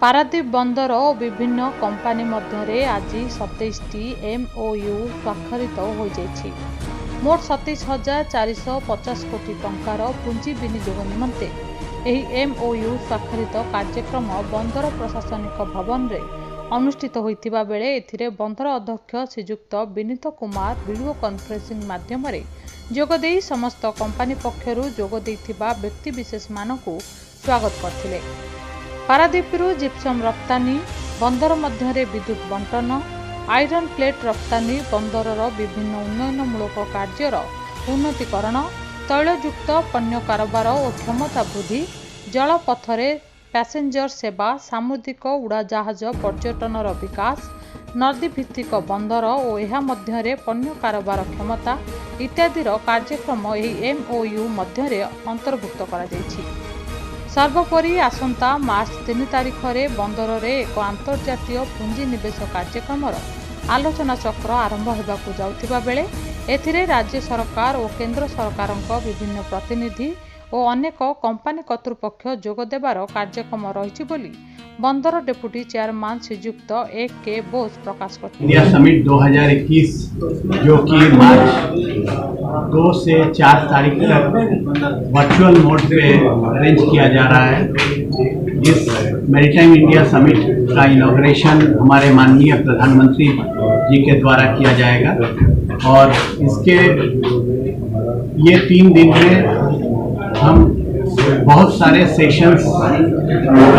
पारादीप बंदर और विभिन्न कंपानी मध्य आज 27टी MOU स्वाक्षरित हो जाइछि। मोट 27,450 कोटी टंकार पुंजी विनियोग निमंते एही MOU स्वाक्षरित कार्यक्रम बंदर प्रशासनिक भवन रे अनुष्ठित होइतिबा बेले एथिरे बंदर अध्यक्ष श्रीयुक्त विनीत कुमार वीडियो कॉन्फ्रेंसिंग माध्यम जोगदे समस्त कंपानी पक्षरु जोगदेइथिबा व्यक्ति विशेष मानकु स्वागत करथिले। पारादीपरू जिप्सम रप्तानी, बंदर मध्य विद्युत बंटन, आयरन प्लेट रप्तानी, बंदरर विभिन्न उन्नयनमूलक कार्यर उन्नतीकरण, तैलयुक्त पण्य कारोबार और क्षमता वृद्धि, जलपथरे पैसेंजर सेवा, सामुद्रिक उड़ाजाहाज पर्यटनर विकास, नदीभित्तिक बंदर और यह मध्य पण्य कारोबार क्षमता इत्यादि कार्यक्रम एही MOU मध्य अंतर्भुक्त करा जाइछि। सर्वोपरि आसंता मार्च 3 तारिख में बंदर रे एक अंतर्जातीय पुंजी निवेश कार्यक्रम आलोचना चक्र आरंभ होगाकू जाउथिबा बेले एथिरे राज्य सरकार और केंद्र सरकारक विभिन्न प्रतिनिधि और अनेक कंपानी कर्तृपक्ष जोग देबार कार्यक्रम रहिछि बोली बंदर डेप्यूटी चेयरमैन श्रीयुक्त AK बोस प्रकाश करते। इंडिया समिट 2021 जो कि मार्च 2 से 4 तारीख तक वर्चुअल मोड पे अरेंज किया जा रहा है। इस मैरीटाइम इंडिया समिट का इनॉग्रेशन हमारे माननीय प्रधानमंत्री जी के द्वारा किया जाएगा और इसके ये 3 दिन में हम बहुत सारे सेशंस का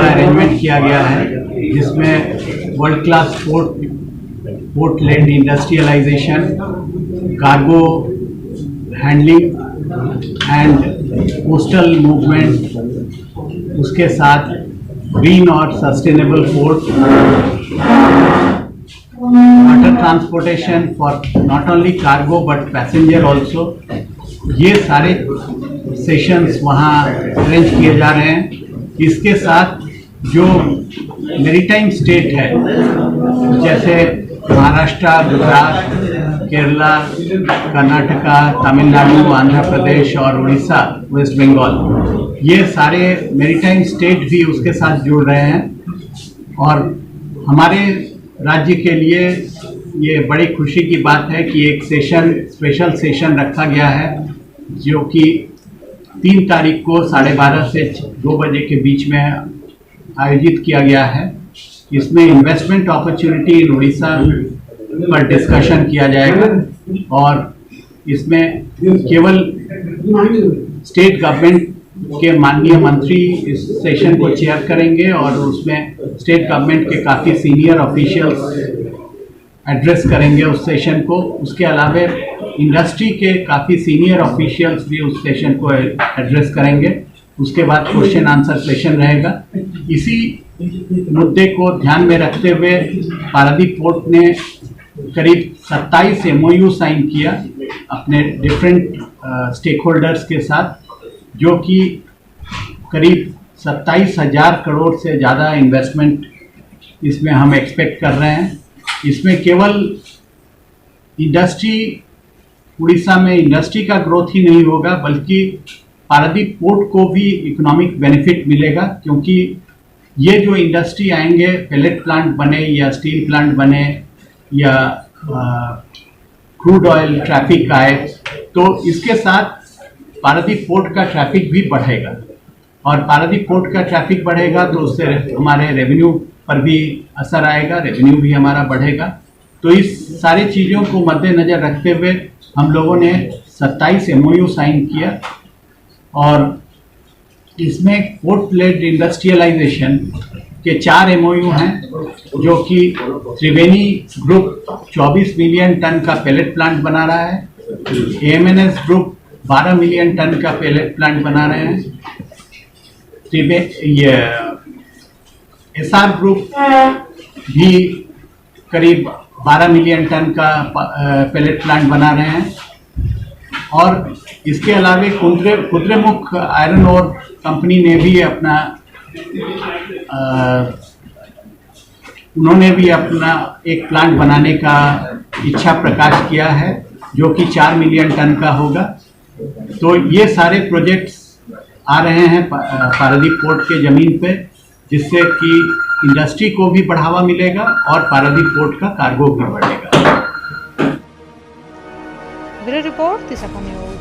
अरेंजमेंट किया गया है, जिसमें world class port led industrialization, cargo handling and coastal movement, उसके साथ ग्रीन और sustainable port, water transportation for not only cargo but passenger also, ये सारे सेशंस वहाँ अरेंज किए जा रहे हैं। इसके साथ जो मैरीटाइम स्टेट है जैसे महाराष्ट्र, गुजरात, केरला, कर्नाटका, तमिलनाडु, आंध्र प्रदेश और उड़ीसा, वेस्ट बंगाल, ये सारे मैरीटाइम स्टेट भी उसके साथ जुड़ रहे हैं और हमारे राज्य के लिए ये बड़ी खुशी की बात है कि एक स्पेशल सेशन रखा गया है जो कि 3 तारीख को 12:30 से 2 बजे के बीच में आयोजित किया गया है। इसमें इन्वेस्टमेंट अपॉर्चुनिटी इन उड़ीसा पर डिस्कशन किया जाएगा और इसमें केवल स्टेट गवर्नमेंट के माननीय मंत्री इस सेशन को चेयर करेंगे और उसमें स्टेट गवर्नमेंट के काफ़ी सीनियर ऑफिशियल्स एड्रेस करेंगे उस सेशन को। उसके अलावा इंडस्ट्री के काफ़ी सीनियर ऑफिशियल्स भी उस सेशन को एड्रेस करेंगे। उसके बाद क्वेश्चन आंसर सेशन रहेगा। इसी मुद्दे को ध्यान में रखते हुए पारादीप पोर्ट ने करीब 27 MOU साइन किया अपने डिफरेंट स्टेक होल्डर्स के साथ, जो कि करीब 27,000 करोड़ से ज़्यादा इन्वेस्टमेंट इसमें हम एक्सपेक्ट कर रहे हैं। इसमें केवल इंडस्ट्री, उड़ीसा में इंडस्ट्री का ग्रोथ ही नहीं होगा बल्कि पारादीप पोर्ट को भी इकोनॉमिक बेनिफिट मिलेगा, क्योंकि ये जो इंडस्ट्री आएंगे, पेलेट प्लांट बने या स्टील प्लांट बने या क्रूड ऑयल ट्रैफिक आए, तो इसके साथ पारादीप पोर्ट का ट्रैफिक भी बढ़ेगा और पारादीप पोर्ट का ट्रैफिक बढ़ेगा तो उससे हमारे रेवेन्यू पर भी असर आएगा, रेवेन्यू भी हमारा बढ़ेगा। तो इस सारी चीज़ों को मद्देनज़र रखते हुए हम लोगों ने 27 MOU साइन किया और इसमें पोर्ट लेड इंडस्ट्रियलाइजेशन के 4 MOU हैं, जो कि त्रिवेणी ग्रुप 24 मिलियन टन का पेलेट प्लांट बना रहा है, AMNS ग्रुप 12 मिलियन टन का पेलेट प्लांट बना रहे हैं, SR ग्रुप भी करीब 12 मिलियन टन का पेलेट प्लांट बना रहे हैं और इसके अलावा कुद्रेमुख आयरन ओर कंपनी ने भी उन्होंने भी अपना एक प्लांट बनाने का इच्छा प्रकाश किया है, जो कि 4 मिलियन टन का होगा। तो ये सारे प्रोजेक्ट्स आ रहे हैं पारादीप पोर्ट के ज़मीन पे, जिससे कि इंडस्ट्री को भी बढ़ावा मिलेगा और पारादीप पोर्ट का कार्गो भी बढ़ेगा। ब्यूरो रिपोर्ट, दिशा न्यूज।